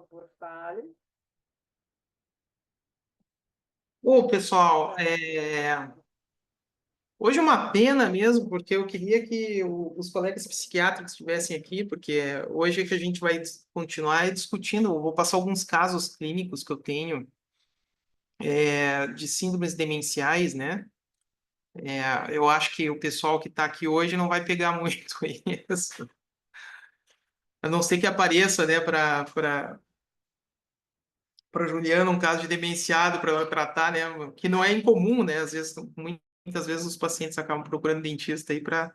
favor, fale. Ô, pessoal, hoje é uma pena mesmo, porque eu queria que os colegas psiquiatras estivessem aqui, porque hoje é que a gente vai continuar discutindo. Eu vou passar alguns casos clínicos que eu tenho de síndromes demenciais, né? Eu acho que o pessoal que está aqui hoje não vai pegar muito isso, a não ser que apareça, né, para Juliana um caso de demenciado para ela tratar, né? Que não é incomum, né? Às vezes, muitas vezes os pacientes acabam procurando dentista aí para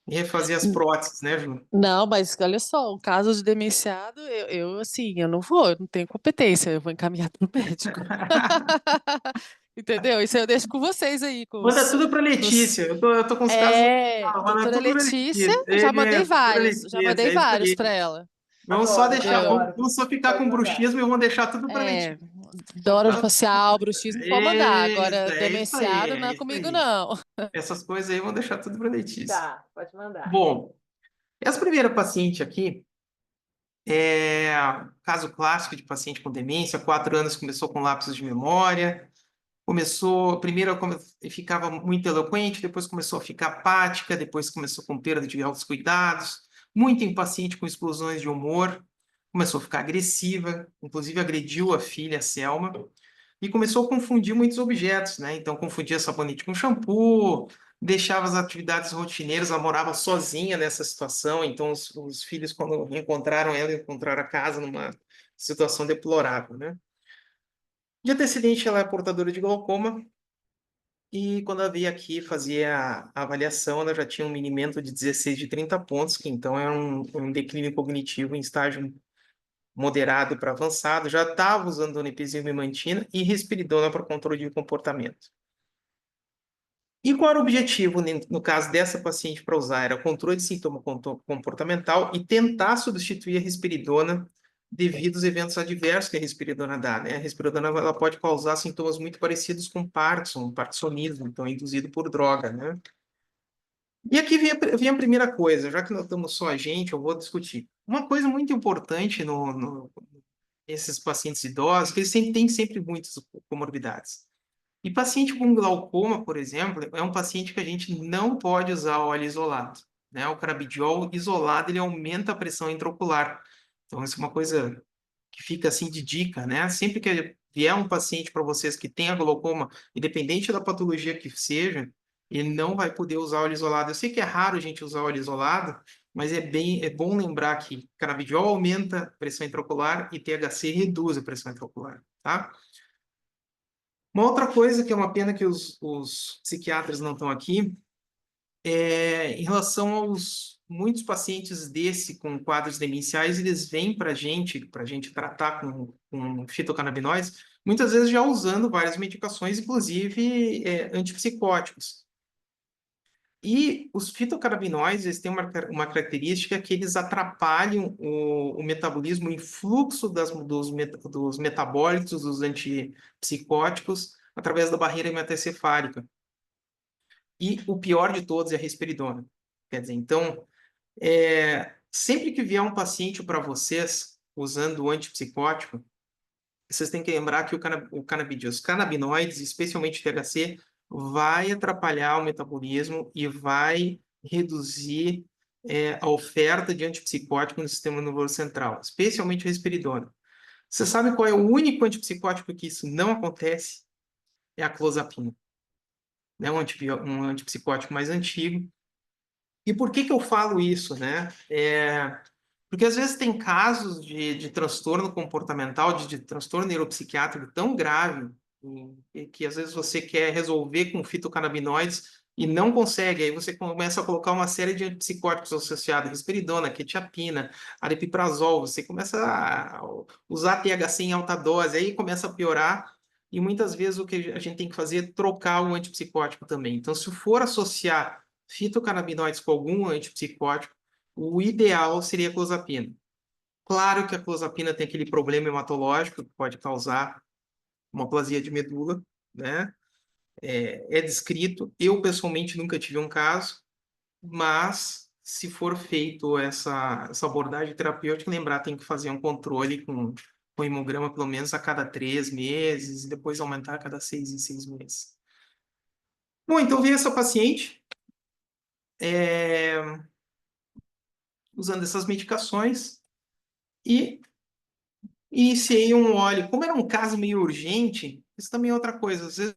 refazer as próteses, né, Ju? Não, mas olha só, um caso de demenciado, assim, eu não vou, eu não tenho competência, eu vou encaminhar para o médico. Entendeu? Isso eu deixo com vocês aí, Manda tudo para com os... Letícia. Eu tô com os casos. Doutora Manda tudo para Letícia, Letícia. Doutora já Letícia, mandei é isso vários aí. para ela, Vamos só deixar, entendeu? vamos só ficar Pode com mandar. bruxismo e vamos deixar tudo para É, Letícia. dor facial, bruxismo, pode mandar. Isso, Agora, é isso aí, demenciado não é é isso comigo, aí. não. Essas coisas aí vamos deixar tudo para Letícia. Tá, pode mandar. Bom, essa primeira paciente aqui é caso clássico de paciente com demência, 4 anos, começou com lapsos de memória. Começou, primeiro ficava muito eloquente, depois começou a ficar apática, depois começou com perda de altos cuidados, muito impaciente com explosões de humor, começou a ficar agressiva, inclusive agrediu a filha, a Selma, e começou a confundir muitos objetos, né? Então confundia sabonete com shampoo, deixava as atividades rotineiras, ela morava sozinha nessa situação, então os filhos, quando reencontraram ela, encontraram a casa numa situação deplorável, né? De antecedente, ela é portadora de glaucoma, e quando ela veio aqui fazer a avaliação, ela já tinha um minimento de 16 de 30 pontos, que então é um declínio cognitivo em estágio moderado para avançado, já estava usando donepezil e memantina e risperidona para controle de comportamento. E qual era o objetivo, no caso dessa paciente, para usar? Era controle de sintoma comportamental e tentar substituir a risperidona devido aos eventos adversos que a risperidona dá, né? A risperidona ela pode causar sintomas muito parecidos com Parkinson, parkinsonismo, então induzido por droga, né? E aqui vem a primeira coisa, já que nós estamos só a gente, eu vou discutir. Uma coisa muito importante nesses pacientes idosos, que eles têm sempre muitas comorbidades. E paciente com glaucoma, por exemplo, é um paciente que a gente não pode usar óleo isolado, né? O canabidiol isolado, ele aumenta a pressão intraocular. Então, isso é uma coisa que fica assim de dica, né? Sempre que vier um paciente para vocês que tenha glaucoma, independente da patologia que seja, ele não vai poder usar óleo isolado. Eu sei que é raro a gente usar óleo isolado, mas é bom lembrar que canabidiol aumenta a pressão intraocular e THC reduz a pressão intraocular, tá? Uma outra coisa que é uma pena que os psiquiatras não estão aqui em relação aos muitos pacientes com quadros demenciais, eles vêm para a gente tratar com fitocannabinoides, muitas vezes já usando várias medicações, inclusive antipsicóticos. E os fitocannabinoides, eles têm uma característica que eles atrapalham o metabolismo, o influxo dos metabólitos, dos antipsicóticos, através da barreira hematocefálica. E o pior de todos é a risperidona. Quer dizer, então, sempre que vier um paciente para vocês usando o antipsicótico, vocês têm que lembrar que os canabinoides, especialmente o THC, vai atrapalhar o metabolismo e vai reduzir a oferta de antipsicótico no sistema nervoso central, especialmente a risperidona. Você sabe qual é o único antipsicótico que isso não acontece? É a clozapina, né? Um antipsicótico mais antigo. E por que eu falo isso, né? Porque às vezes tem casos de transtorno comportamental, de transtorno neuropsiquiátrico tão grave, que às vezes você quer resolver com fitocannabinoides e não consegue. Aí você começa a colocar uma série de antipsicóticos associados, risperidona, quetiapina, aripiprazol, você começa a usar THC em alta dose, aí começa a piorar. E muitas vezes o que a gente tem que fazer é trocar o antipsicótico também. Então, se for associar fitocannabinoides com algum antipsicótico, o ideal seria a clozapina. Claro que a clozapina tem aquele problema hematológico que pode causar uma aplasia de medula, né? É descrito. Eu, pessoalmente, nunca tive um caso, mas se for feito essa abordagem terapêutica, lembrar, tem que fazer um controle com hemograma pelo menos a cada 3 meses, e depois aumentar a cada 6 em 6 meses. Bom, então veio essa paciente, usando essas medicações, e iniciei um óleo. Como era um caso meio urgente, isso também é outra coisa. Às vezes,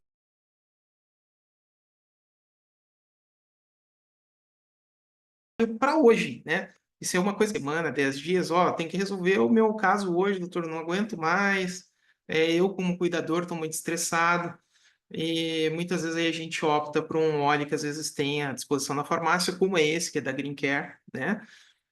para hoje, né? Isso é uma coisa, semana, 10 dias, ó, tem que resolver o meu caso hoje, doutor, não aguento mais. Eu, como cuidador, estou muito estressado. E muitas vezes aí a gente opta por um óleo que às vezes tem à disposição na farmácia, como é esse, que é da Green Care, né?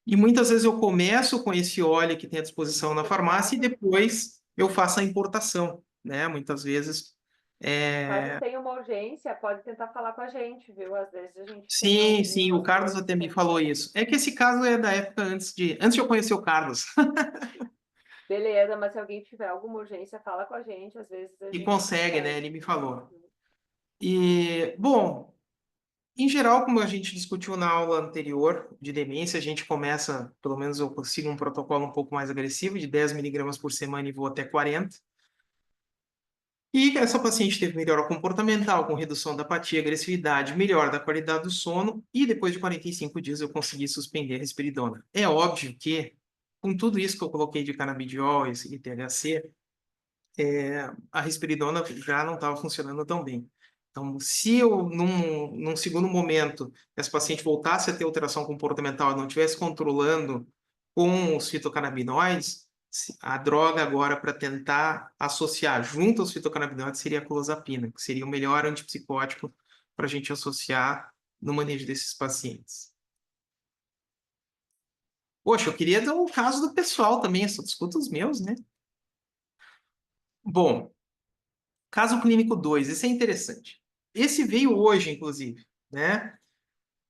E muitas vezes eu começo com esse óleo que tem à disposição na farmácia e depois eu faço a importação, né? Muitas vezes. Caso é, tenha uma urgência, pode tentar falar com a gente, viu? Às vezes a gente tem Sim, sim, o umas Carlos coisas até me que... falou isso. É que esse caso é da época antes de eu conhecer o Carlos. Beleza, mas se alguém tiver alguma urgência, fala com a gente. Às vezes a E gente consegue, né? consegue. Ele me falou. E, bom, em geral, como a gente discutiu na aula anterior de demência, a gente começa, pelo menos eu consigo um protocolo um pouco mais agressivo, de 10 miligramas por semana e vou até 40. E essa paciente teve melhora comportamental, com redução da apatia, agressividade, melhora da qualidade do sono, e depois de 45 dias eu consegui suspender a risperidona. É óbvio que, com tudo isso que eu coloquei de canabidiol e THC, a risperidona já não estava funcionando tão bem. Então, se eu, num segundo momento, esse paciente voltasse a ter alteração comportamental e não estivesse controlando com os fitocannabinoides, a droga agora para tentar associar junto aos fitocannabinoides seria a clozapina, que seria o melhor antipsicótico para a gente associar no manejo desses pacientes. Poxa, eu queria dar o caso do pessoal também, eu só discuto os meus, né? Bom, caso clínico 2, esse é interessante. Esse veio hoje, inclusive, né?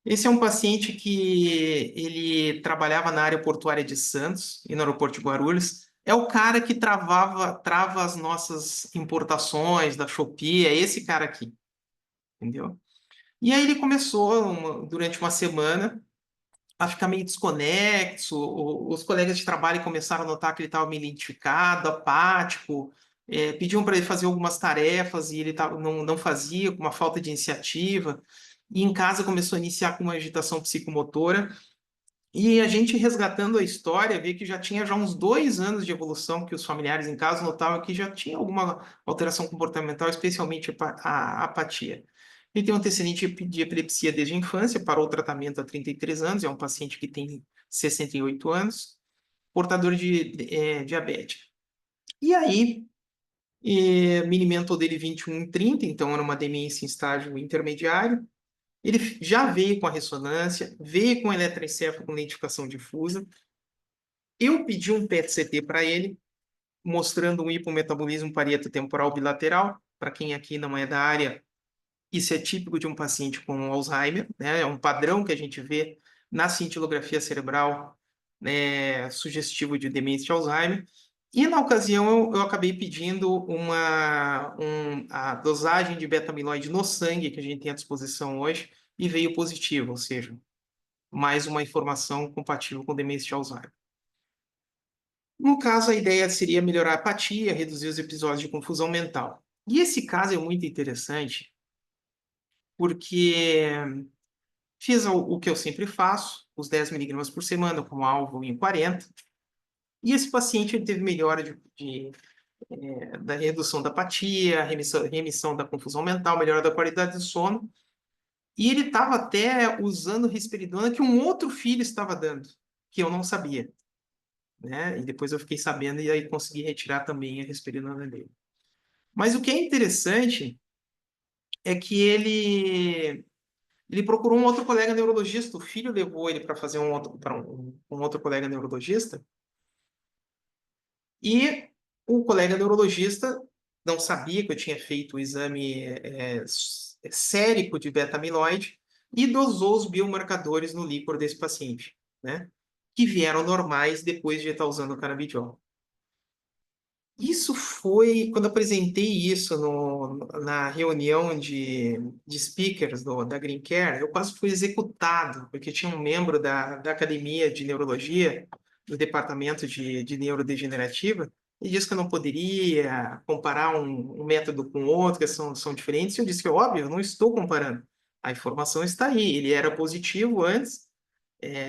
Esse é um paciente que ele trabalhava na área portuária de Santos e no aeroporto de Guarulhos. É o cara que trava as nossas importações da Shopee, é esse cara aqui, entendeu? E aí ele começou, durante uma semana, a ficar meio desconexo. Os colegas de trabalho começaram a notar que ele estava meio identificado, apático, pediam para ele fazer algumas tarefas e ele não fazia, com uma falta de iniciativa. E em casa começou a iniciar com uma agitação psicomotora. E a gente resgatando a história, vê que já tinha já uns 2 anos de evolução, que os familiares em casa notavam que já tinha alguma alteração comportamental, especialmente a apatia. Ele tem um antecedente de epilepsia desde a infância, parou o tratamento há 33 anos, é um paciente que tem 68 anos, portador de diabetes. E aí, mini-mental dele 21/30, então era uma demência em estágio intermediário. Ele já veio com a ressonância, veio com eletroencefalo com identificação difusa. Eu pedi um PET-CT para ele, mostrando um hipometabolismo parieto-temporal bilateral. Para quem aqui não é da área, isso é típico de um paciente com Alzheimer, né? É um padrão que a gente vê na cintilografia cerebral, né, sugestivo de demência de Alzheimer. E na ocasião eu acabei pedindo a dosagem de beta-amiloide no sangue que a gente tem à disposição hoje e veio positivo, ou seja, mais uma informação compatível com demência de Alzheimer. No caso, a ideia seria melhorar a apatia, reduzir os episódios de confusão mental. E esse caso é muito interessante porque fiz o que eu sempre faço, os 10 miligramas por semana, com alvo em 40, e esse paciente ele teve melhora da redução da apatia, remissão da confusão mental, melhora da qualidade do sono, e ele estava até usando risperidona que um outro filho estava dando, que eu não sabia, né? E depois eu fiquei sabendo e aí consegui retirar também a risperidona dele. Mas o que é interessante é que ele procurou um outro colega neurologista, o filho levou ele para fazer um outro colega neurologista, e o colega neurologista não sabia que eu tinha feito o exame sérico de beta-amiloide e dosou os biomarcadores no líquor desse paciente, né? Que vieram normais depois de estar usando o canabidiol. Isso foi, quando eu apresentei isso na reunião de speakers da Green Care, eu quase fui executado, porque tinha um membro da academia de neurologia, do departamento de neurodegenerativa, Ele disse que eu não poderia comparar um método com outro, que são diferentes. E eu disse que, óbvio, eu não estou comparando. A informação está aí. Ele era positivo antes,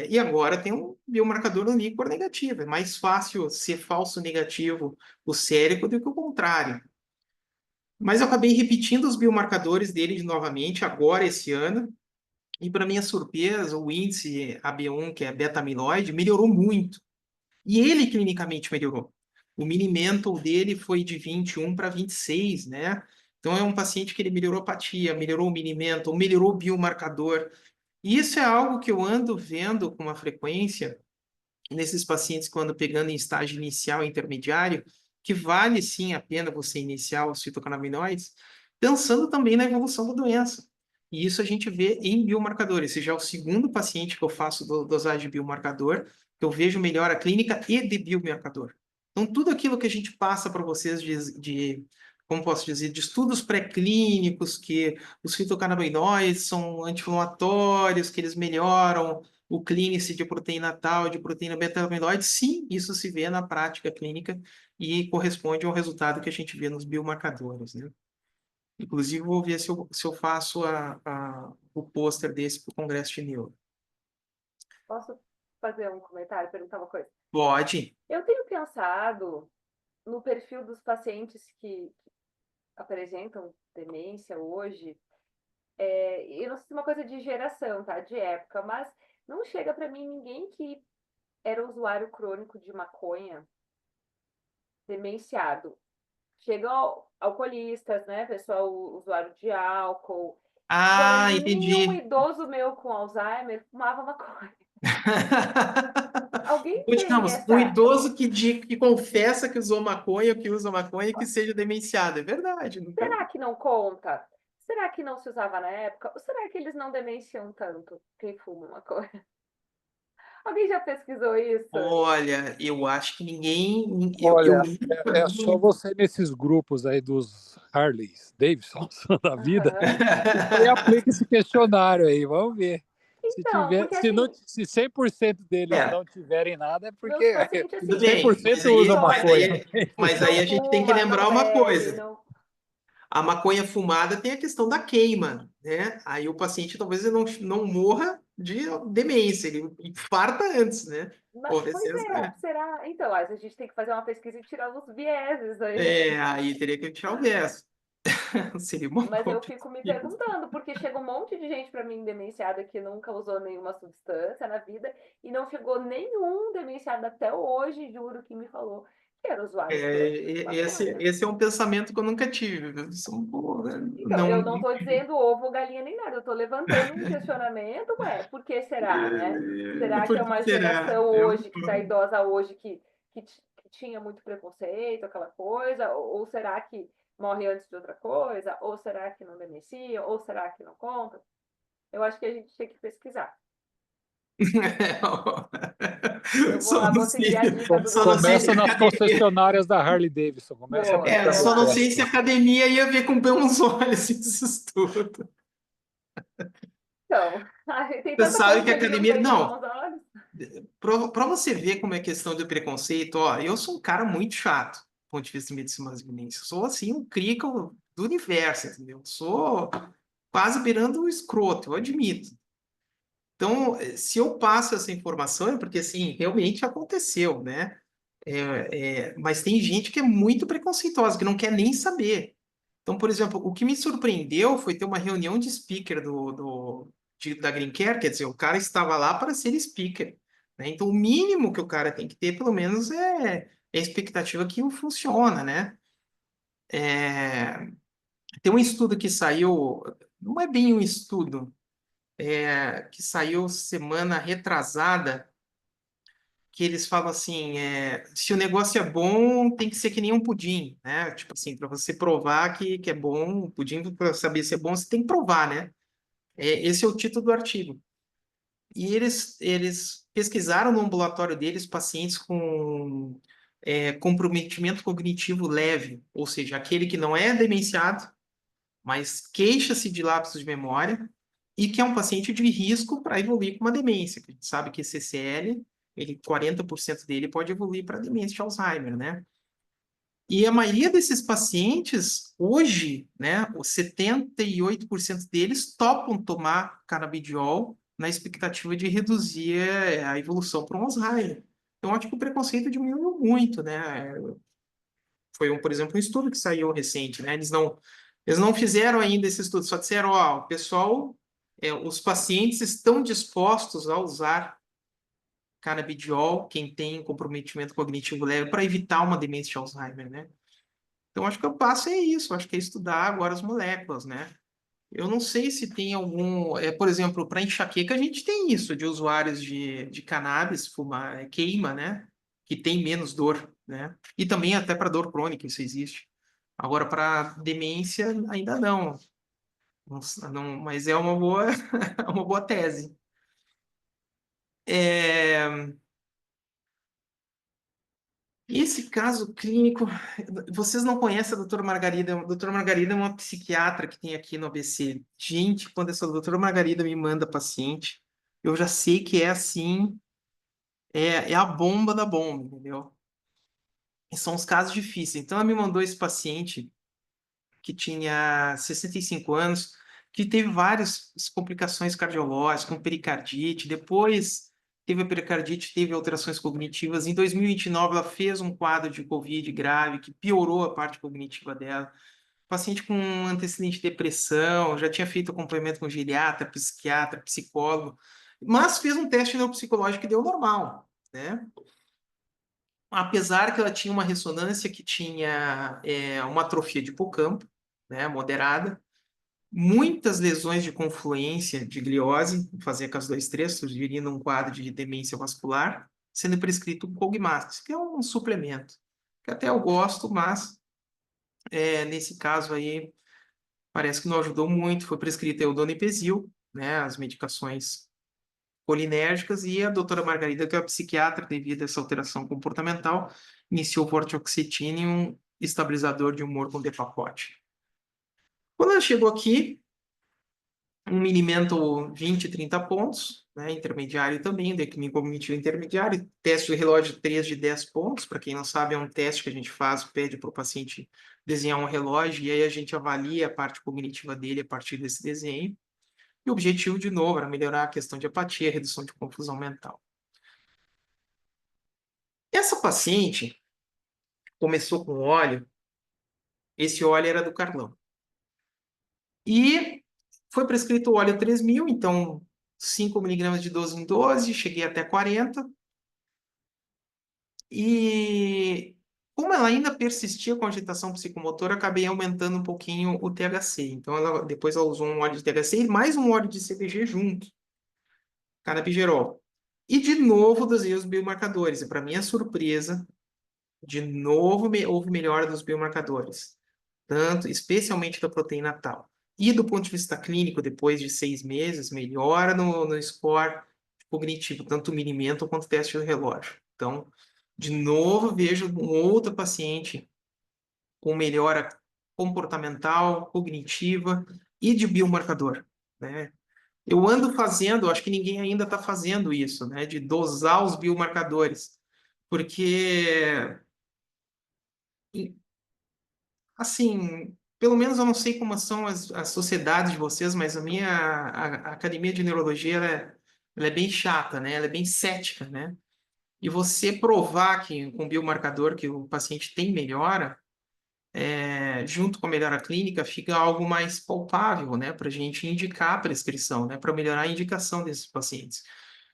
e agora tem um biomarcador no líquor negativo. É mais fácil ser falso negativo o sérico do que o contrário. Mas eu acabei repetindo os biomarcadores dele novamente, agora esse ano. E, para minha surpresa, o índice AB1, que é beta-amiloide, melhorou muito. E ele clinicamente melhorou. O mini-mental dele foi de 21 para 26, né? Então é um paciente que ele melhorou a apatia, melhorou o mini-mental, melhorou o biomarcador. E isso é algo que eu ando vendo com uma frequência nesses pacientes quando pegando em estágio inicial e intermediário, que vale sim a pena você iniciar os fitocannabinoides, pensando também na evolução da doença. E isso a gente vê em biomarcadores. Esse já é o segundo paciente que eu faço dosagem de biomarcador, que eu vejo melhora clínica e de biomarcador. Então, tudo aquilo que a gente passa para vocês como posso dizer, de estudos pré-clínicos, que os fitocannabinoides são anti-inflamatórios, que eles melhoram o clínice de proteína tal, de proteína beta-amiloide, sim, isso se vê na prática clínica e corresponde ao resultado que a gente vê nos biomarcadores, né? Inclusive, vou ver se eu faço o pôster desse para o Congresso de Neuro. Posso fazer um comentário, perguntar uma coisa? Pode. Eu tenho pensado no perfil dos pacientes que apresentam demência hoje. Eu não sei se é uma coisa de geração, tá? De época, mas não chega para mim ninguém que era usuário crônico de maconha demenciado. Chegam alcoolistas, né? Pessoal usuário de álcool. Agora, Ah, nenhum entendi. idoso meu com Alzheimer fumava maconha. Alguém Ou, tem digamos, um essa. idoso que confessa que usou maconha, que usa maconha, que seja demenciado. É verdade. Nunca... Será que não conta? Será que não se usava na época? Ou será que eles não demenciam tanto quem fuma maconha? Alguém já pesquisou isso? Olha, eu acho que ninguém... Eu Olha, nunca é só vi... você nesses grupos aí dos Harleys Davidsons da vida, Aham. e aplica esse questionário aí, vamos ver. Se Então, tiver, porque se não, assim, se 100% deles É, não tiverem nada, é meus porque pacientes, tudo assim, bem, mas 100% aí, usam pessoa mas mais maconha. aí, mas não aí a gente tem que fuma, não lembrar uma bebe, coisa. não. A maconha fumada tem a questão da queima, né? Aí o paciente talvez ele não morra de demência, ele infarta antes, né? Pois é, É. será? Então, a gente tem que fazer uma pesquisa e tirar os vieses aí. Aí teria que tirar o verso. Seria uma Mas boa eu fico me pesquisa. perguntando, porque chega um monte de gente para mim demenciada que nunca usou nenhuma substância na vida e não chegou nenhum demenciado até hoje, juro, que me falou que era usuário crônico de Esse, maconha. esse é um pensamento que eu nunca tive. Então, Não, eu não estou dizendo ovo, galinha nem nada, eu estou levantando um questionamento, por que será, né? Será que por é que uma será? geração hoje, que está idosa hoje, que tinha muito preconceito, aquela coisa? Ou será que morre antes de outra coisa? Ou será que não demencia? Ou será que não conta? Eu acho que a gente tem que pesquisar. Eu vou Só lá, não vou seguir a sei, dica do só não doutor sei se Começa a Paulo. nas academia, concessionárias da Harley Davidson, começa a Boa, aplicar esse só não boa. sei se a método. academia ia ver com bons olhos esse estudo. Então, tem Você tanta sabe coisa que que a eles não academia. veem com Não, bons olhos. para você ver como é questão do preconceito, ó, eu sou um cara muito chato do ponto de vista de medicina masculinista. Eu sou, assim, um crica do universo, entendeu? Sou quase beirando o escroto, eu admito. Então, se eu passo essa informação, é porque, assim, realmente aconteceu, né? Mas tem gente que é muito preconceituosa, que não quer nem saber. Então, por exemplo, o que me surpreendeu foi ter uma reunião de speaker da Green Care, quer dizer, o cara estava lá para ser speaker, né? Então, o mínimo que o cara tem que ter, pelo menos, é a expectativa que funciona, né? Tem um estudo que saiu, não é bem um estudo, que saiu semana retrasada, que eles falam assim, se o negócio é bom, tem que ser que nem um pudim, né? Tipo assim, para você provar que é bom, o pudim, para saber se é bom, você tem que provar, né? Esse é o título do artigo. E eles pesquisaram no ambulatório deles pacientes com comprometimento cognitivo leve, ou seja, aquele que não é demenciado, mas queixa-se de lapsos de memória e que é um paciente de risco para evoluir com uma demência. A gente sabe que CCL, 40% dele pode evoluir para demência de Alzheimer, né? E a maioria desses pacientes, hoje, né, os 78% deles topam tomar canabidiol na expectativa de reduzir a evolução para um Alzheimer. Então, acho que o preconceito diminuiu muito, né? Foi, por exemplo, um estudo que saiu recente, né? Eles não fizeram ainda esse estudo, só disseram, ó, o pessoal, os pacientes estão dispostos a usar canabidiol, quem tem comprometimento cognitivo leve, para evitar uma demência de Alzheimer, né? Então, acho que o passo é isso, acho que é estudar agora as moléculas, né? Eu não sei se tem algum, por exemplo, para enxaqueca a gente tem isso, de usuários de cannabis, fumar, queima, né? Que tem menos dor, né? E também até para dor crônica isso existe. Agora, para demência, ainda não. Mas é uma boa, uma boa tese. Esse caso clínico, vocês não conhecem a doutora Margarida? A doutora Margarida é uma psiquiatra que tem aqui no ABC. Gente, quando essa doutora Margarida me manda paciente, eu já sei que é assim, é a bomba da bomba, entendeu? E são os casos difíceis. Então, ela me mandou esse paciente que tinha 65 anos, que teve várias complicações cardiológicas, com pericardite, depois teve a pericardite, teve alterações cognitivas. Em 2029, ela fez um quadro de COVID grave, que piorou a parte cognitiva dela. Paciente com antecedente de depressão, já tinha feito acompanhamento com geriatra, psiquiatra, psicólogo, mas fez um teste neuropsicológico que deu normal, né? Apesar que ela tinha uma ressonância que tinha uma atrofia de hipocampo, né, moderada, muitas lesões de confluência de gliose, fazer com as 2,3, sugerindo um quadro de demência vascular, sendo prescrito o Cogmax, que é um suplemento, que até eu gosto, mas nesse caso aí parece que não ajudou muito, foi prescrito o donepezil, né, as medicações colinérgicas, e a doutora Margarida, que é a psiquiatra, devido a essa alteração comportamental, iniciou o vortioxetina e um estabilizador de humor com depakote. Quando ela chegou aqui, um Mini-Mental 20, 30 pontos, né, intermediário também, declínio cognitivo intermediário, teste de relógio 3 de 10 pontos, para quem não sabe, é um teste que a gente faz, pede para o paciente desenhar um relógio, e aí a gente avalia a parte cognitiva dele a partir desse desenho. E o objetivo, de novo, era melhorar a questão de apatia, redução de confusão mental. Essa paciente começou com óleo, esse óleo era do Carlão. E foi prescrito o óleo 3.000, então 5 miligramas de 12 em 12, cheguei até 40. E como ela ainda persistia com agitação psicomotora, acabei aumentando um pouquinho o THC. Então, depois ela usou um óleo de THC e mais um óleo de CBG junto, canabigerol. E de novo dosei os biomarcadores. E para minha surpresa, de novo houve melhora dos biomarcadores, tanto, especialmente da proteína tal. E do ponto de vista clínico, depois de 6 meses, melhora no score cognitivo, tanto o Mini-Mental quanto o teste do relógio. Então, de novo, vejo um outro paciente com melhora comportamental, cognitiva e de biomarcador, né? Eu ando fazendo, acho que ninguém ainda está fazendo isso, né? De dosar os biomarcadores, porque assim, pelo menos eu não sei como são as sociedades de vocês, mas a academia de neurologia ela é bem chata, né? Ela é bem cética, né? E você provar que com biomarcador que o paciente tem melhora, junto com a melhora clínica, fica algo mais palpável, né? Para a gente indicar a prescrição, né? Para melhorar a indicação desses pacientes.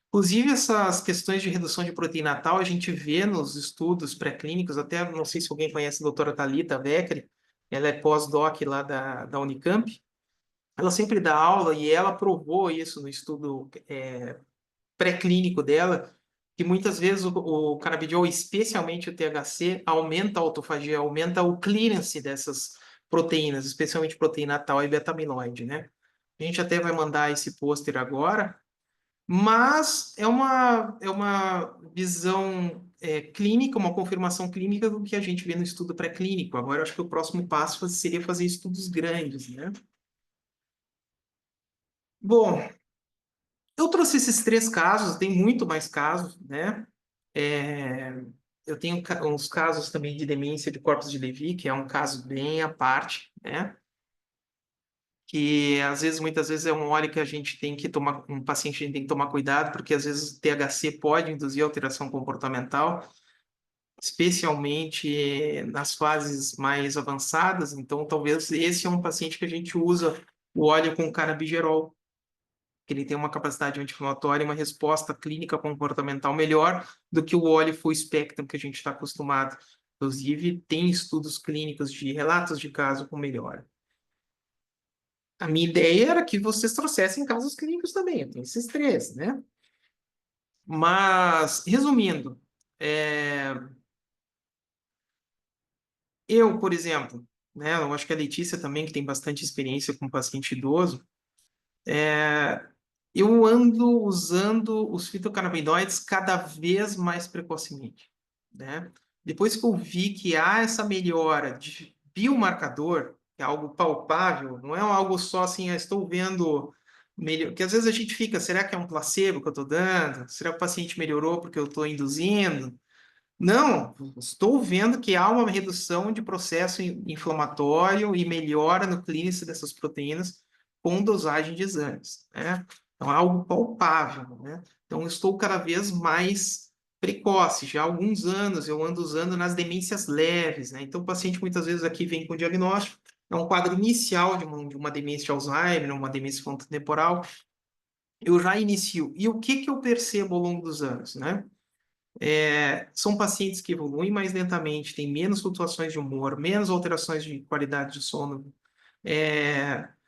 Inclusive, essas questões de redução de proteína tal, a gente vê nos estudos pré-clínicos, até não sei se alguém conhece a doutora Thalita Weckri, ela é pós-doc lá da Unicamp, ela sempre dá aula e ela provou isso no estudo pré-clínico dela, que muitas vezes o canabidiol, especialmente o THC, aumenta a autofagia, aumenta o clearance dessas proteínas, especialmente proteína tal e beta-amiloide, né? A gente até vai mandar esse pôster agora, mas é uma visão clínica, uma confirmação clínica do que a gente vê no estudo pré-clínico. Agora, eu acho que o próximo passo seria fazer estudos grandes, né? Bom, eu trouxe esses 3 casos, tem muito mais casos, né? É, eu tenho uns casos também de demência de corpos de Levy, que é um caso bem à parte, né? Que às vezes, muitas vezes, é um óleo que a gente tem que tomar, um paciente a gente tem que tomar cuidado, porque às vezes o THC pode induzir alteração comportamental, especialmente nas fases mais avançadas. Então, talvez esse é um paciente que a gente usa o óleo com canabigerol, que ele tem uma capacidade anti-inflamatória e uma resposta clínica comportamental melhor do que o óleo full spectrum que a gente está acostumado. Inclusive, tem estudos clínicos de relatos de caso com melhora. A minha ideia era que vocês trouxessem casos clínicos também, eu tenho esses três, né? Mas, resumindo, eu, por exemplo, né, eu acho que a Letícia também, que tem bastante experiência com paciente idoso, eu ando usando os fitocannabinoides cada vez mais precocemente, né? Depois que eu vi que há essa melhora de biomarcador, que é algo palpável, não é algo só assim, estou vendo melhor, que às vezes a gente fica, será que é um placebo que eu estou dando? Será que o paciente melhorou porque eu estou induzindo? Não, estou vendo que há uma redução de processo inflamatório e melhora no clínico dessas proteínas com dosagem de exames, né? Então, é algo palpável, né? Então, eu estou cada vez mais precoce. Já há alguns anos eu ando usando nas demências leves, né? Então, o paciente muitas vezes aqui vem com diagnóstico, é um quadro inicial de uma demência de Alzheimer, uma demência frontotemporal. Eu já inicio. E o que que eu percebo ao longo dos anos, né? São pacientes que evoluem mais lentamente, têm menos flutuações de humor, menos alterações de qualidade de sono,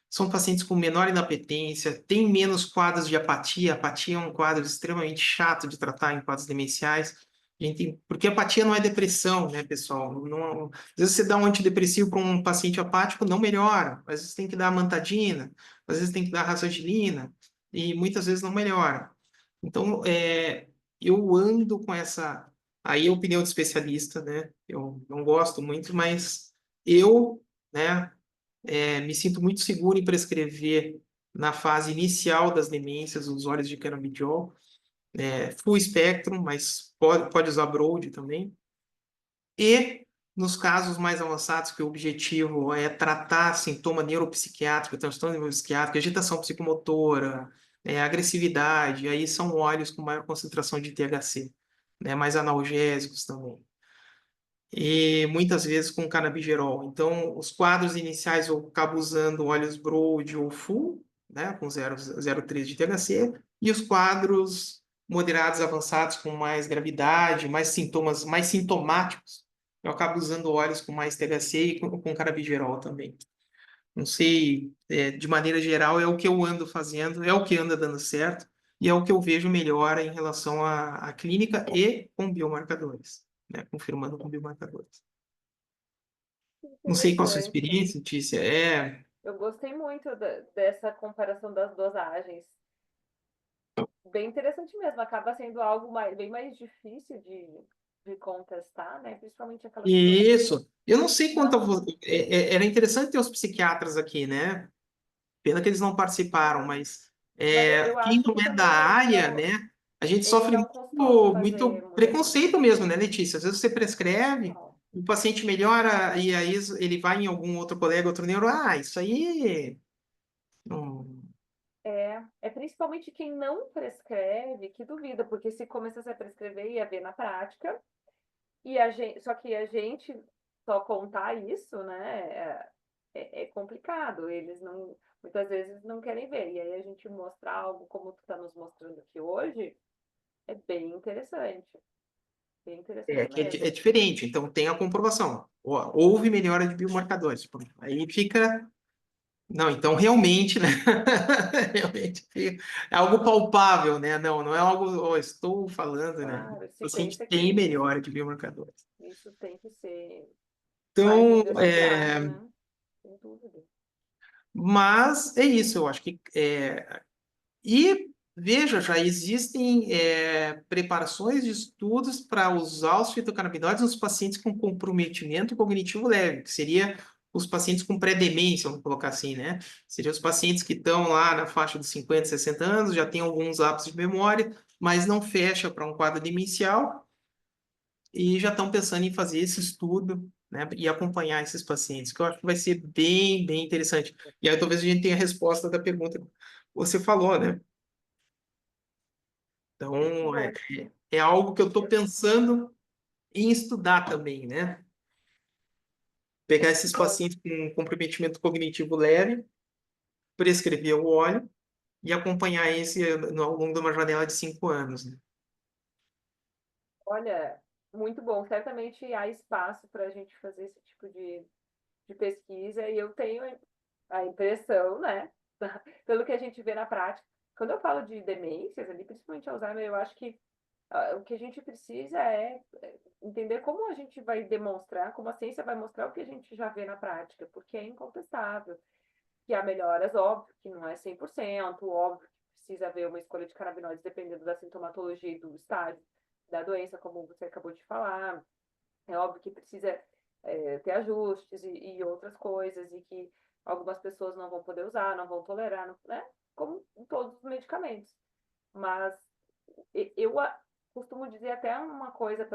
são pacientes com menor inapetência, têm menos quadros de apatia. Apatia é um quadro extremamente chato de tratar em quadros demenciais. Porque apatia não é depressão, né, pessoal? Não, às vezes você dá um antidepressivo para um paciente apático, não melhora. Às vezes tem que dar amantadina, às vezes tem que dar razanilina, e muitas vezes não melhora. Então, eu ando com essa. Aí é opinião de especialista, né? Eu não gosto muito, mas eu, né, me sinto muito seguro em prescrever na fase inicial das demências os óleos de canabidiol, full espectrum, mas pode usar broad também. E nos casos mais avançados, que o objetivo é tratar sintoma neuropsiquiátrico, transtorno neuropsiquiátrico, agitação psicomotora, agressividade, aí são óleos com maior concentração de THC, né, mais analgésicos também. E muitas vezes com canabigerol. Então, os quadros iniciais eu acabo usando óleos Broad ou Full, né, com 0,03 de THC, e os quadros moderados avançados com mais gravidade, mais sintomas, mais sintomáticos, eu acabo usando óleos com mais THC e com canabigerol também. Não sei, de maneira geral, é o que eu ando fazendo, é o que anda dando certo, e é o que eu vejo melhora em relação à clínica e com biomarcadores, né? Confirmando com biomarcadores. Não sei qual a sua Interessante. experiência, Tícia. Eu gostei muito dessa comparação das dosagens. Bem interessante mesmo. Acaba sendo algo bem mais difícil de contestar, né? Principalmente aquelas pessoas que Isso. Eu não sei quanto a não. era interessante ter os psiquiatras aqui, né? Pena que eles não participaram, mas Mas eu quem acho não que é da também área, né? A gente eles sofre não costumam muito fazer muito. preconceito mesmo, né, Letícia? Às vezes você prescreve, Não. o paciente melhora e aí ele vai em algum outro colega, outro neuro, isso aí não. É principalmente quem não prescreve que duvida, porque se começasse a prescrever, ia ver na prática, e só que a gente só contar isso, né, é complicado. Eles não, muitas vezes não querem ver. E aí a gente mostrar algo como tu está nos mostrando aqui hoje é bem interessante. Bem interessante Que é mesmo. diferente, então tem a comprovação. Houve melhora de biomarcadores. Aí fica. Não, então realmente, né? Realmente é algo palpável, né? Não é algo, estou falando, né? Claro, O paciente sequência tem clínica. melhora de biomarcadores. Isso tem que ser mais Então, investigado, né? Sem dúvida. mas é isso, eu acho que. E veja, já existem preparações de estudos para usar os fitocannabinoides nos pacientes com comprometimento cognitivo leve, que seria os pacientes com pré-demência, vamos colocar assim, né? Seriam os pacientes que estão lá na faixa dos 50, 60 anos, já têm alguns lapsos de memória, mas não fecha para um quadro demencial. e já estão pensando em fazer esse estudo, né, e acompanhar esses pacientes, que eu acho que vai ser bem, bem interessante. E aí talvez a gente tenha a resposta da pergunta que você falou, né? Então, Bom, é algo que eu estou pensando em estudar também, né? Pegar esses pacientes com comprometimento cognitivo leve, prescrever o óleo e acompanhar esse ao longo de uma janela de 5 anos, né? olha, muito bom. Certamente há espaço para a gente fazer esse tipo de pesquisa, e eu tenho a impressão, né, pelo que a gente vê na prática. Quando eu falo de demências ali, principalmente Alzheimer, eu acho que o que a gente precisa é entender como a gente vai demonstrar, como a ciência vai mostrar o que a gente já vê na prática, porque é incontestável que há melhoras, óbvio que não é 100%, óbvio que precisa haver uma escolha de canabinoides dependendo da sintomatologia e do estágio da doença, como você acabou de falar. É óbvio que precisa ter ajustes e outras coisas, e que algumas pessoas não vão poder usar, não vão tolerar, né? Como em todos os medicamentos. Mas eu costumo dizer até uma coisa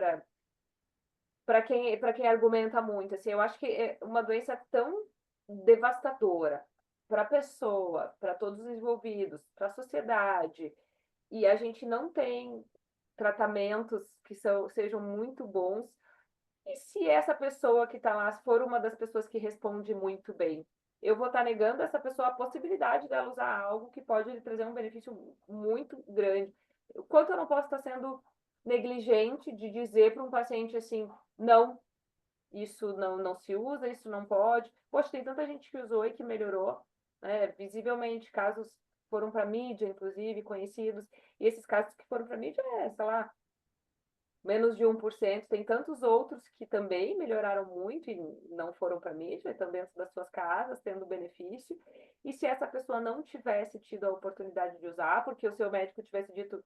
para quem argumenta muito, assim, eu acho que é uma doença tão devastadora para a pessoa, para todos os envolvidos, para a sociedade, e a gente não tem tratamentos que sejam muito bons. E se essa pessoa que está lá for uma das pessoas que responde muito bem, eu vou estar negando a essa pessoa a possibilidade dela usar algo que pode lhe trazer um benefício muito grande. O quanto eu não posso estar sendo negligente de dizer para um paciente assim, não, isso não se usa, isso não pode. Poxa, tem tanta gente que usou e que melhorou, né? Visivelmente, casos foram para mídia, inclusive, conhecidos, e esses casos que foram para mídia sei lá, menos de 1%. Tem tantos outros que também melhoraram muito e não foram para a mídia, estão dentro das suas casas, tendo benefício. E se essa pessoa não tivesse tido a oportunidade de usar, porque o seu médico tivesse dito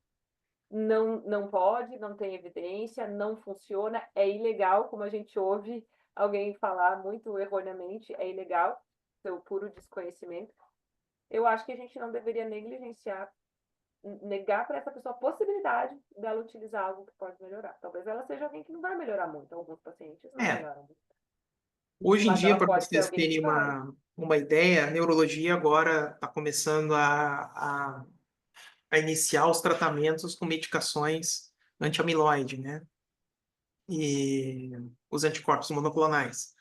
não pode, não tem evidência, não funciona, é ilegal, como a gente ouve alguém falar muito erroneamente, é ilegal, seu puro desconhecimento. Eu acho que a gente não deveria negligenciar, negar para essa pessoa a possibilidade dela utilizar algo que pode melhorar. Talvez ela seja alguém que não vai melhorar muito, alguns pacientes não É, melhoram muito, hoje em mas dia, ela para pode ser vocês alguém terem que vai. uma ideia, a neurologia agora está começando a iniciar os tratamentos com medicações anti-amiloide, né? E os anticorpos monoclonais.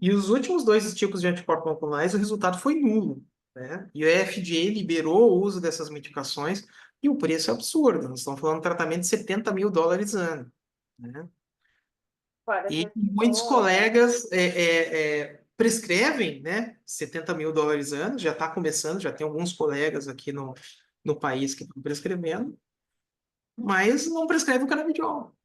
E os últimos dois tipos de anticorpos monoclonais, o resultado foi nulo, né? E a FDA liberou o uso dessas medicações e o preço é absurdo. Nós estamos falando de tratamento de US$ 70.000 ano, né? Para E essa muitos pessoa, colegas prescrevem, né? US$ 70.000 ano, já está começando, já tem alguns colegas aqui no país que estão prescrevendo, mas não prescreve o canabidiol,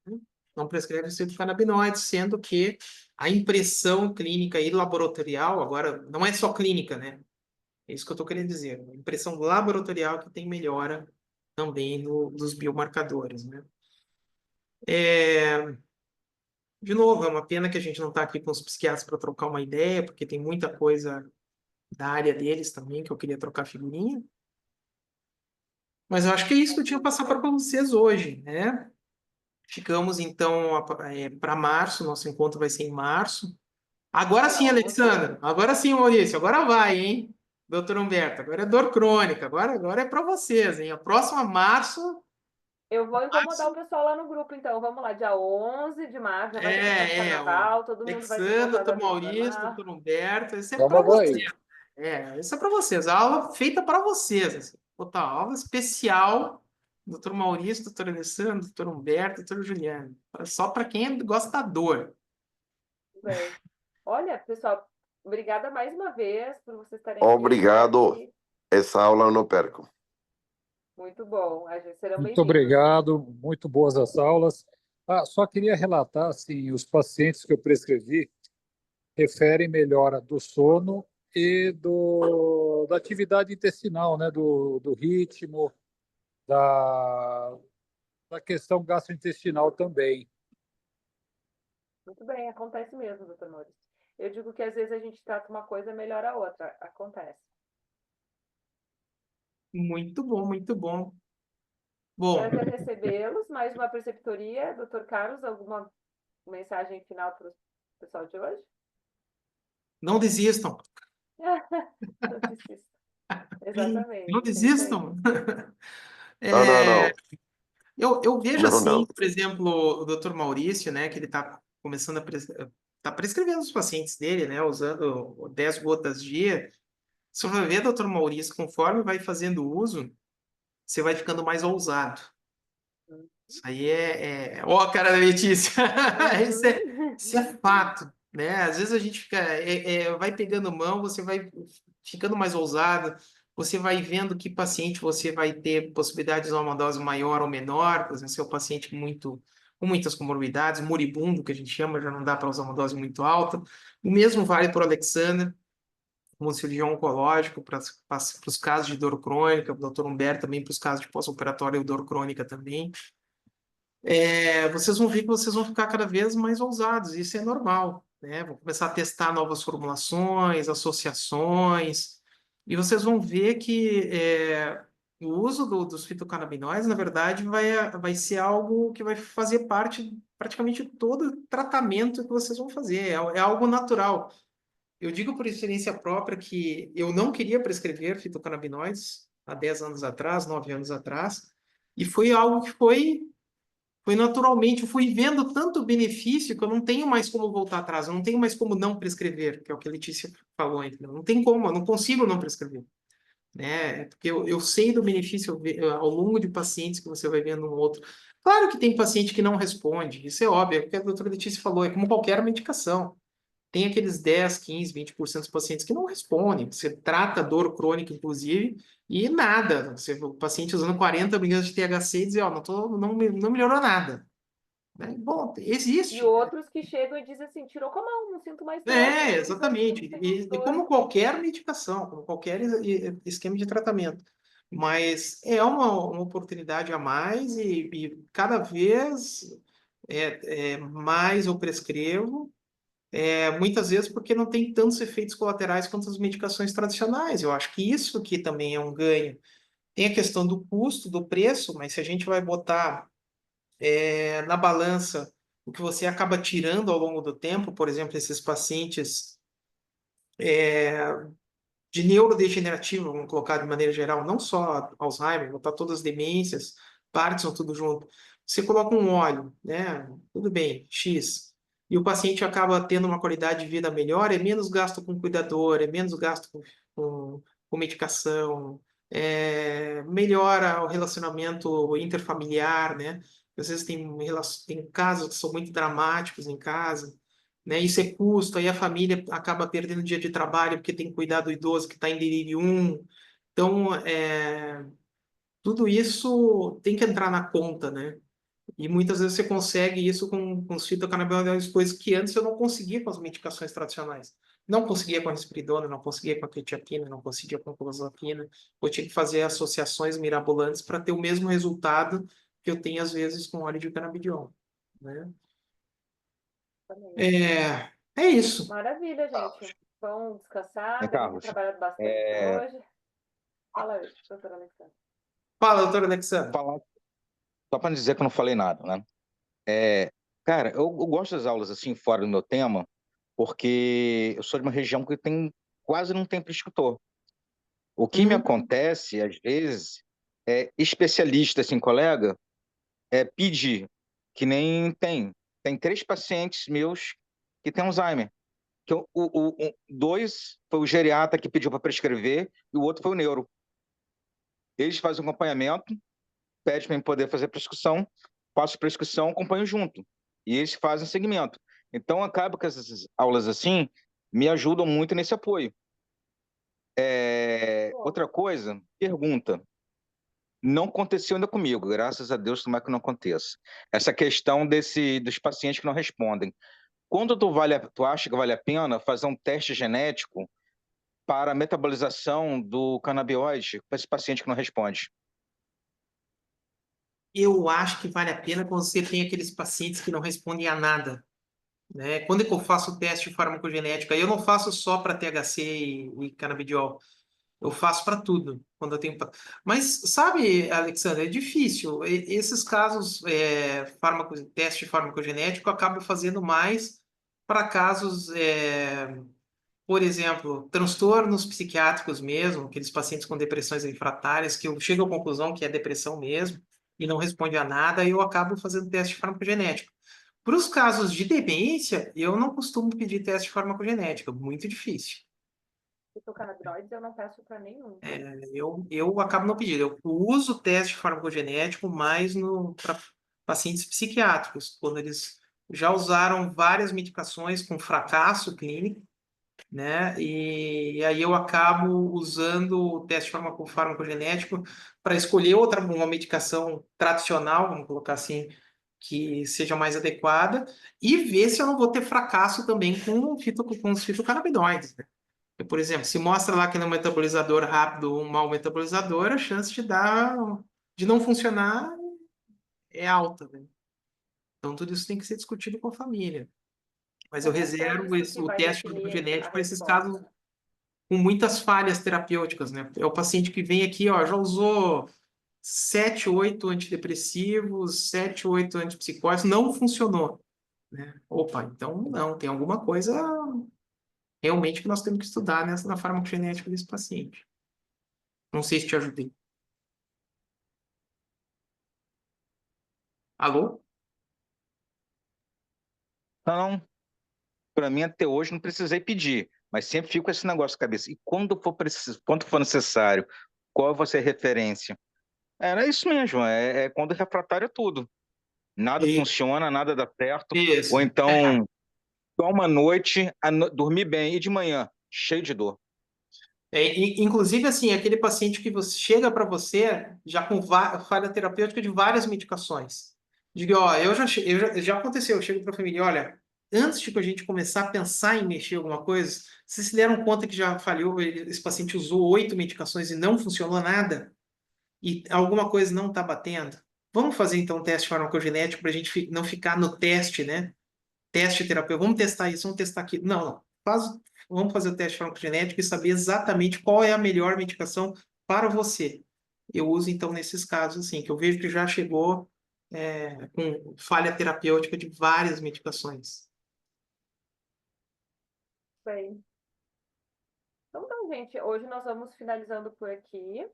né? Não prescreve o canabinoide, sendo que a impressão clínica e laboratorial, agora, não é só clínica, né? É isso que eu estou querendo dizer. A impressão laboratorial que tem melhora também dos biomarcadores, né? De novo, é uma pena que a gente não está aqui com os psiquiatras para trocar uma ideia, porque tem muita coisa da área deles também que eu queria trocar figurinha. Mas eu acho que é isso que eu tinha que passar para vocês hoje, né? Ficamos, então, para março, nosso encontro vai ser em março. Agora sim, dia 11, Alexandre. Agora sim, Maurício. Agora vai, hein? Doutor Humberto. Agora é dor crônica. Agora é para vocês, hein? A próxima março. eu vou incomodar o Março pessoal lá no grupo, então. Vamos lá, dia 11 de março, já vai ter passado o ó. carnaval, todo mundo vai ter Alexandre, voltado à doutor vida Maurício, normal. doutor Humberto. Isso é para Vamos vocês. aí. Isso é para vocês. A aula feita para vocês. Assim. Botar aula especial. Doutor Maurício, doutor Alessandro, doutor Humberto, doutor Juliano. Só para quem gosta da dor. Tudo bem. Olha, pessoal, obrigada mais uma vez por vocês estarem aqui Obrigado. hoje. Essa aula eu não perco. Muito bom. A gente serão Muito bem-vindos. obrigado, muito boas as aulas. Só queria relatar, assim, os pacientes que eu prescrevi referem melhora do sono e da atividade intestinal, né? Do ritmo, da, da questão gastrointestinal também. Muito bem, acontece mesmo, doutor Maurício. Eu digo que às vezes a gente trata uma coisa, melhora a outra. Acontece. Muito bom, muito bom. Bom, Prazer recebê-los. Mais uma preceptoria. Doutor Carlos, alguma mensagem final para o pessoal de hoje? não desistam. Não desista. Exatamente. Não É isso aí. desistam. Não, não, não. Eu vejo Não, assim, não. por exemplo, o Dr. Maurício, né, que ele está começando tá prescrevendo os pacientes dele, né, usando 10 gotas dia. Você vai ver, Dr. Maurício, conforme vai fazendo uso, você vai ficando mais ousado. Isso aí Ó, a cara da Letícia! Isso é fato, né? Às vezes a gente fica, vai pegando mão, você vai ficando mais ousado, você vai vendo que paciente você vai ter possibilidade de usar uma dose maior ou menor, por exemplo, se é um paciente com muitas comorbidades, moribundo, que a gente chama, já não dá para usar uma dose muito alta. O mesmo vale para o Alexander, como cirurgião oncológico, para os casos de dor crônica, o Dr. Humberto também para os casos de pós-operatório e dor crônica também. Vocês vão ver que vocês vão ficar cada vez mais ousados, isso é normal, né? Vão começar a testar novas formulações, associações, e vocês vão ver que o uso dos fitocannabinoides, na verdade, vai ser algo que vai fazer parte de praticamente todo o tratamento que vocês vão fazer, é algo natural. Eu digo por experiência própria que eu não queria prescrever fitocannabinoides há 10 anos atrás, 9 anos atrás, e foi algo que foi naturalmente, eu fui vendo tanto benefício que eu não tenho mais como voltar atrás, eu não tenho mais como não prescrever, que é o que a Letícia falou, entendeu? Não tem como, eu não consigo não prescrever, né? Porque eu sei do benefício ao longo de pacientes que você vai vendo um outro. Claro que tem paciente que não responde, isso é óbvio, é o que a doutora Letícia falou, é como qualquer medicação. Tem aqueles 10, 15, 20% dos pacientes que não respondem. Você trata a dor crônica, inclusive, e nada. O paciente usando 40 miligramas de THC e diz, ó, não melhorou nada. Né? Bom, E existe. outros que chegam e dizem assim, tirou com a mão, não sinto mais dor. Não sinto Exatamente. E dor. como qualquer medicação, como qualquer esquema de tratamento. Mas é uma oportunidade a mais e cada vez mais eu prescrevo. Muitas vezes porque não tem tantos efeitos colaterais quanto as medicações tradicionais. Eu acho que isso aqui também é um ganho. Tem a questão do custo, do preço, mas se a gente vai botar na balança o que você acaba tirando ao longo do tempo, por exemplo, esses pacientes de neurodegenerativo, vamos colocar de maneira geral, não só Alzheimer, botar todas as demências, Parkinson, tudo junto. Você coloca um óleo, né? Tudo bem, X. E o paciente acaba tendo uma qualidade de vida melhor, é menos gasto com cuidador, é menos gasto com medicação, melhora o relacionamento interfamiliar, né? Às vezes tem casos que são muito dramáticos em casa, né? Isso é custo, aí a família acaba perdendo dia de trabalho porque tem que cuidar do idoso que está em delírio 1. Então, tudo isso tem que entrar na conta, né? E muitas vezes você consegue isso com os fitocannabinoides, coisas que antes eu não conseguia com as medicações tradicionais. Não conseguia com a risperidona, não conseguia com a quetiapina, não conseguia com a clozapina. Eu tinha que fazer associações mirabolantes para ter o mesmo resultado que eu tenho às vezes com óleo de canabidiol, né? É isso. Maravilha, gente. Vão descansar, devem ter Carlos, trabalhado bastante é, hoje. Fala aí, doutora Alexandra. Fala, doutor Alexandre. falar, só para dizer que eu não falei nada, né? Cara, eu gosto das aulas assim, fora do meu tema, porque eu sou de uma região que quase não tem prescritor. O que me acontece, às vezes, é especialista, assim, colega, pedir, que nem tem. Tem 3 pacientes meus que têm Alzheimer. Que dois foi o geriatra que pediu para prescrever e o outro foi o neuro. Eles fazem um acompanhamento, pede para poder fazer prescrição, faço prescrição, acompanho junto. E eles fazem segmento. Então, acaba que essas aulas assim me ajudam muito nesse apoio. Outra coisa, pergunta. Não aconteceu ainda comigo, graças a Deus, tomara que não aconteça. Essa questão dos pacientes que não respondem. Quando tu acha que vale a pena fazer um teste genético para a metabolização do canabióide para esse paciente que não responde? Eu acho que vale a pena quando você tem aqueles pacientes que não respondem a nada, né? Quando é que eu faço o teste de farmacogenética? Eu não faço só para THC e canabidiol. Eu faço para tudo quando eu tenho. Mas sabe, Alexandre, é difícil. Esses casos, teste farmacogenético, eu acabo fazendo mais para casos, por exemplo, transtornos psiquiátricos mesmo, aqueles pacientes com depressões refratárias, que eu chego à conclusão que é depressão mesmo e não responde a nada, e eu acabo fazendo teste farmacogenético. Para os casos de demência, eu não costumo pedir teste farmacogenético, é muito difícil. Se for canabinoides, eu não peço para nenhum. Eu acabo não pedindo. Eu uso o teste farmacogenético mais para pacientes psiquiátricos, quando eles já usaram várias medicações com fracasso clínico, né? E aí eu acabo usando o teste farmacogenético para escolher uma medicação tradicional, vamos colocar assim, que seja mais adequada, e ver se eu não vou ter fracasso também com os fitocannabinoides, né? Por exemplo, se mostra lá que no metabolizador rápido um mau metabolizador, a chance de não funcionar é alta, né? Então tudo isso tem que ser discutido com a família. Mas eu Como é reservo isso que o vai teste definir a farmacogenético para esses casos resposta? com muitas falhas terapêuticas, né? É o paciente que vem aqui, ó, já usou 7, 8 antidepressivos, 7, 8 antipsicóticos, não funcionou, né? Opa, então não, tem alguma coisa realmente que nós temos que estudar na farmacogenética desse paciente. Não sei se te ajudei. Alô? Não, para mim até hoje não precisei pedir, mas sempre fico com esse negócio na cabeça. E quando for necessário, qual vai ser a referência? Era isso mesmo, é quando refratário é tudo. Nada E- funciona, nada dá certo. Ou Isso. então, só uma noite, dormir bem e de manhã, cheio de dor. Inclusive, assim, aquele paciente que você chega para você já com falha terapêutica de várias medicações. Diga, ó, já aconteceu, eu chego para a família, olha, antes de a gente começar a pensar em mexer em alguma coisa, vocês se deram conta que já falhou, esse paciente usou 8 medicações e não funcionou nada? E alguma coisa não está batendo? Vamos fazer então um teste farmacogenético para a gente não ficar no teste, né? Teste terapêutico, vamos testar isso, vamos testar aquilo. Não, não. Vamos fazer o teste farmacogenético e saber exatamente qual é a melhor medicação para você. Eu uso, então, nesses casos, assim, que eu vejo que já chegou com falha terapêutica de várias medicações. Bem, então, tá, gente. Hoje nós vamos finalizando por aqui.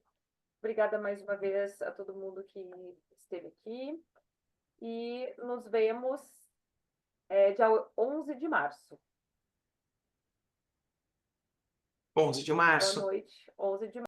Obrigada mais uma vez a todo mundo que esteve aqui. E nos vemos dia 11 de março. 11 de Boa março. noite, 11 de